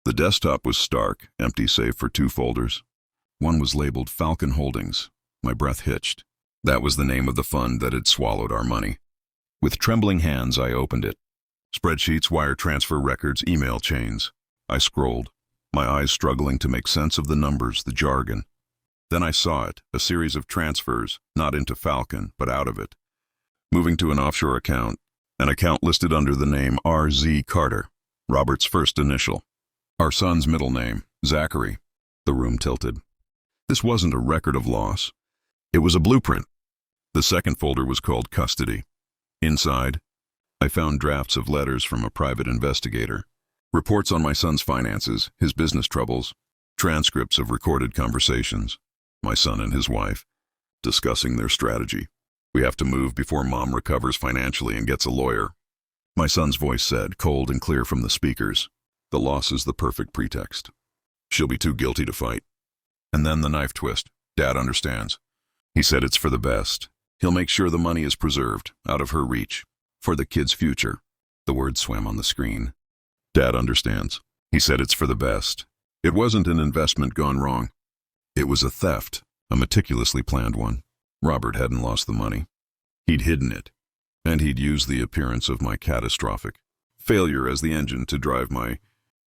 The desktop was stark, empty save for two folders. One was labeled Falcon Holdings. My breath hitched. That was the name of the fund that had swallowed our money. With trembling hands, I opened it. Spreadsheets, wire transfer records, email chains. I scrolled, my eyes struggling to make sense of the numbers, the jargon. Then I saw it, a series of transfers, not into Falcon, but out of it. Moving to an offshore account, an account listed under the name R.Z. Carter, Robert's first initial. Our son's middle name, Zachary. The room tilted. This wasn't a record of loss. It was a blueprint. The second folder was called Custody. Inside, I found drafts of letters from a private investigator, reports on my son's finances, his business troubles, transcripts of recorded conversations, my son and his wife, discussing their strategy. We have to move before Mom recovers financially and gets a lawyer. My son's voice said, cold and clear from the speakers, the loss is the perfect pretext. She'll be too guilty to fight. And then the knife twist. Dad understands. He said it's for the best. He'll make sure the money is preserved, out of her reach, for the kid's future. The words swam on the screen. Dad understands. He said it's for the best. It wasn't an investment gone wrong. It was a theft, a meticulously planned one. Robert hadn't lost the money. He'd hidden it, and he'd used the appearance of my catastrophic failure as the engine to drive my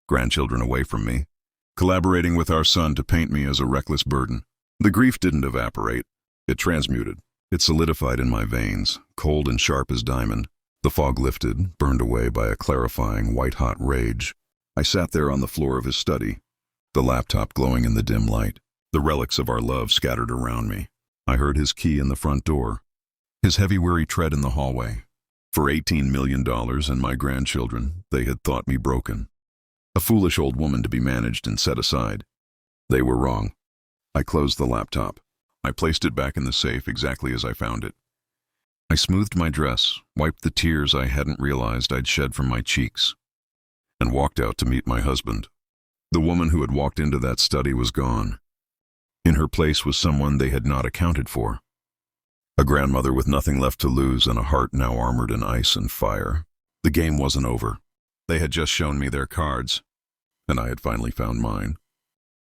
grandchildren away from me, collaborating with our son to paint me as a reckless burden. The grief didn't evaporate. It transmuted. It solidified in my veins, cold and sharp as diamond. The fog lifted, burned away by a clarifying, white-hot rage. I sat there on the floor of his study, the laptop glowing in the dim light, the relics of our love scattered around me. I heard his key in the front door, his heavy, weary tread in the hallway. For $18 million and my grandchildren, they had thought me broken. A foolish old woman to be managed and set aside. They were wrong. I closed the laptop. I placed it back in the safe exactly as I found it. I smoothed my dress, wiped the tears I hadn't realized I'd shed from my cheeks, and walked out to meet my husband. The woman who had walked into that study was gone. In her place was someone they had not accounted for. A grandmother with nothing left to lose and a heart now armored in ice and fire. The game wasn't over. They had just shown me their cards, and I had finally found mine.